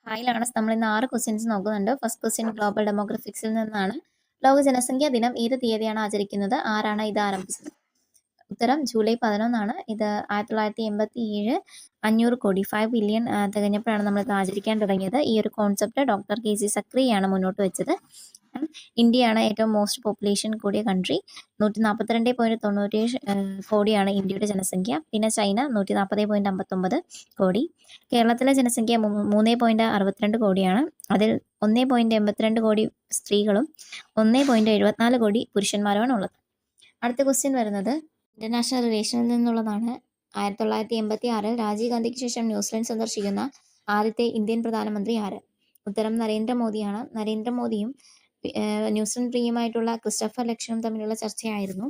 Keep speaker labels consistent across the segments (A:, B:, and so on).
A: ഹായിലാണ് നമ്മൾ ഇന്ന് 6 ക്വസ്റ്റ്യൻസ് നോക്കുന്നുണ്ട്. ഫസ്റ്റ് ക്വസ്റ്റ്യൻ ഗ്ലോബൽ ഡെമോഗ്രഫിക്സിൽ നിന്നാണ്. ലോക ജനസംഖ്യാ ദിനം ഏത് തീയതിയാണ് ആചരിക്കുന്നത്? ആരാണ് ഇത് ആരംഭിച്ചത്? ഉത്തരം ജൂലൈ 11 ഇത് 1987 500 കോടി 5 ബില്യൺ തികഞ്ഞപ്പോഴാണ് നമ്മളിത് ആചരിക്കാൻ തുടങ്ങിയത്. ഈ ഒരു കോൺസെപ്റ്റ് ഡോക്ടർ KC സക്രിയാണ് മുന്നോട്ട് വെച്ചത്. ഇന്ത്യയാണ് ഏറ്റവും മോസ്റ്റ് പോപ്പുലേഷൻ കൂടിയ കൺട്രി. 142.97 കോടിയാണ് ഇന്ത്യയുടെ ജനസംഖ്യ. പിന്നെ ചൈന 140.59 കോടി. കേരളത്തിലെ ജനസംഖ്യ 3.62 കോടിയാണ്. അതിൽ 1.82 കോടി സ്ത്രീകളും 1.74 കോടി പുരുഷന്മാരുമാണ് ഉള്ളത്. അടുത്ത ക്വസ്റ്റ്യൻ വരുന്നത് ഇന്റർനാഷണൽ റിലേഷനിൽ നിന്നുള്ളതാണ്. 1986 രാജീവ് ഗാന്ധിക്ക് ശേഷം ന്യൂസിലൻഡ് സന്ദർശിക്കുന്ന ആദ്യത്തെ ഇന്ത്യൻ പ്രധാനമന്ത്രി ആര്? ഉത്തരം നരേന്ദ്രമോദിയാണ്. നരേന്ദ്രമോദിയും ന്യൂസിലൻഡ് പ്രിയമായിട്ടുള്ള ക്രിസ്റ്റഫർ ലക്ഷനും തമ്മിലുള്ള ചർച്ചയായിരുന്നു.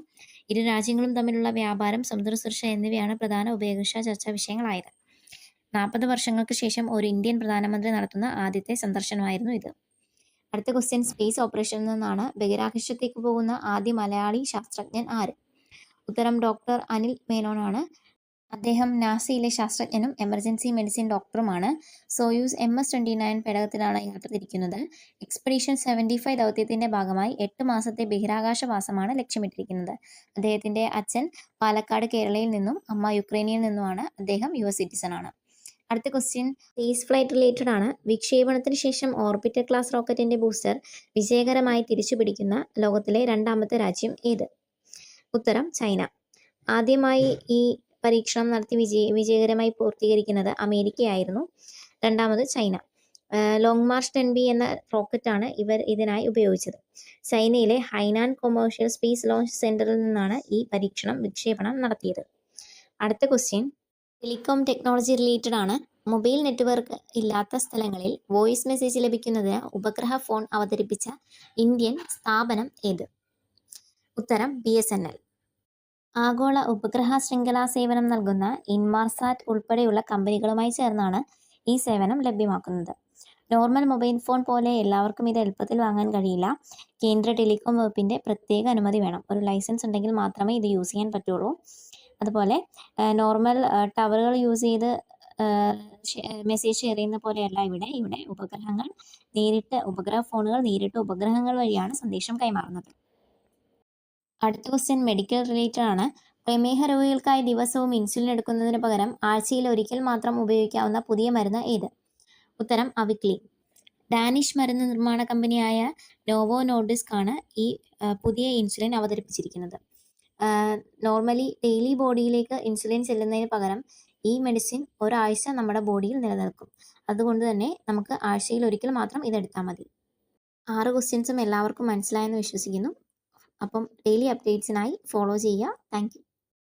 A: ഇരു രാജ്യങ്ങളും തമ്മിലുള്ള വ്യാപാരം, സമുദ്ര സുരക്ഷ എന്നിവയാണ് പ്രധാന ഉഭയകക്ഷി ചർച്ചാ വിഷയങ്ങളായത്. 40 വർഷങ്ങൾക്ക് ശേഷം ഒരു ഇന്ത്യൻ പ്രധാനമന്ത്രി നടത്തുന്ന ആദ്യത്തെ സന്ദർശനമായിരുന്നു ഇത്. അടുത്ത ക്വസ്റ്റ്യൻ സ്പേസ് ഓപ്പറേഷനിൽ നിന്നാണ്. ബഹിരാകാശത്തേക്ക് പോകുന്ന ആദ്യ മലയാളി ശാസ്ത്രജ്ഞൻ ആര്? ഉത്തരം ഡോക്ടർ അനിൽ മേനോനാണ്. അദ്ദേഹം നാസയിലെ ശാസ്ത്രജ്ഞനും എമർജൻസി മെഡിസിൻ ഡോക്ടറുമാണ്. സോയൂസ് MS-29 പേടകത്തിലാണ് യാത്ര തിരിക്കുന്നത്. എക്സ്പെഡീഷൻ 75 ദൗത്യത്തിന്റെ ഭാഗമായി 8 മാസത്തെ ബഹിരാകാശവാസമാണ് ലക്ഷ്യമിട്ടിരിക്കുന്നത്. അദ്ദേഹത്തിന്റെ അച്ഛൻ പാലക്കാട് കേരളയിൽ നിന്നും അമ്മ യുക്രൈനിൽ നിന്നുമാണ്. അദ്ദേഹം US സിറ്റിസൺ ആണ്. അടുത്ത ക്വസ്റ്റ്യൻ സ്പേസ് ഫ്ലൈറ്റ് റിലേറ്റഡ് ആണ്. വിക്ഷേപണത്തിന് ശേഷം ഓർബിറ്റർ ക്ലാസ് റോക്കറ്റിന്റെ ബൂസ്റ്റർ വിജയകരമായി തിരിച്ചുപിടിക്കുന്ന ലോകത്തിലെ രണ്ടാമത്തെ രാജ്യം ഏത്? ഉത്തരം ചൈന. ആദ്യമായി ഈ പരീക്ഷണം നടത്തി വിജയകരമായി പൂർത്തീകരിക്കുന്നത് അമേരിക്കയായിരുന്നു. രണ്ടാമത് ചൈന. ലോങ് മാർച്ച് 10B എന്ന റോക്കറ്റാണ് ഇവർ ഇതിനായി ഉപയോഗിച്ചത്. ചൈനയിലെ ഹൈനാൻ കൊമേഴ്ഷ്യൽ സ്പേസ് ലോഞ്ച് സെന്ററിൽ നിന്നാണ് ഈ വിക്ഷേപണം നടത്തിയത്. അടുത്ത ക്വസ്റ്റ്യൻ ടെലികോം ടെക്നോളജി റിലേറ്റഡ് ആണ്. മൊബൈൽ നെറ്റ്വർക്ക് ഇല്ലാത്ത സ്ഥലങ്ങളിൽ വോയിസ് മെസ്സേജ് ലഭിക്കുന്നതിന് ഉപഗ്രഹ ഫോൺ അവതരിപ്പിച്ച ഇന്ത്യൻ സ്ഥാപനം ഏത്? ഉത്തരം BSNL. ആഗോള ഉപഗ്രഹ ശൃംഖലാ സേവനം നൽകുന്ന ഇൻമാർസാറ്റ് ഉൾപ്പെടെയുള്ള കമ്പനികളുമായി ചേർന്നാണ് ഈ സേവനം ലഭ്യമാക്കുന്നത്. നോർമൽ മൊബൈൽ ഫോൺ പോലെ എല്ലാവർക്കും ഇത് എളുപ്പത്തിൽ വാങ്ങാൻ കഴിയില്ല. കേന്ദ്ര ടെലികോം വകുപ്പിന്റെ പ്രത്യേക അനുമതി വേണം. ഒരു ലൈസൻസ് ഉണ്ടെങ്കിൽ മാത്രമേ ഇത് യൂസ് ചെയ്യാൻ പറ്റുള്ളൂ. അതുപോലെ നോർമൽ ടവറുകൾ യൂസ് ചെയ്ത് മെസ്സേജ് ഷെയർ ചെയ്യുന്ന പോലെയല്ല ഇവിടെ ഉപഗ്രഹ ഫോണുകൾ നേരിട്ട് ഉപഗ്രഹങ്ങൾ വഴിയാണ് സന്ദേശം കൈമാറുന്നത്. അടുത്ത ക്വസ്റ്റ്യൻ മെഡിക്കൽ റിലേറ്റഡ് ആണ്. പ്രമേഹ രോഗികൾക്കായി ദിവസവും ഇൻസുലിൻ എടുക്കുന്നതിന് പകരം ആഴ്ചയിൽ ഒരിക്കൽ മാത്രം ഉപയോഗിക്കാവുന്ന പുതിയ മരുന്ന് ഏത്? ഉത്തരം അവിക്ലി. ഡാനിഷ് മരുന്ന് നിർമ്മാണ കമ്പനിയായ നോവോ നോർഡിസ്ക് ആണ് ഈ പുതിയ ഇൻസുലിൻ അവതരിപ്പിച്ചിരിക്കുന്നത്. നോർമലി ഡെയിലി ബോഡിയിലേക്ക് ഇൻസുലിൻ ചെല്ലുന്നതിന് പകരം ഈ മെഡിസിൻ ഒരാഴ്ച നമ്മുടെ ബോഡിയിൽ നിലനിൽക്കും. അതുകൊണ്ട് തന്നെ നമുക്ക് ആഴ്ചയിൽ ഒരിക്കൽ മാത്രം ഇതെടുത്താൽ മതി. 6 ക്വസ്റ്റ്യൻസും എല്ലാവർക്കും മനസ്സിലായെന്ന് വിശ്വസിക്കുന്നു. അപ്പം ഡെയിലി അപ്ഡേറ്റ്സിനായി ഫോളോ ചെയ്യുക. Thank you.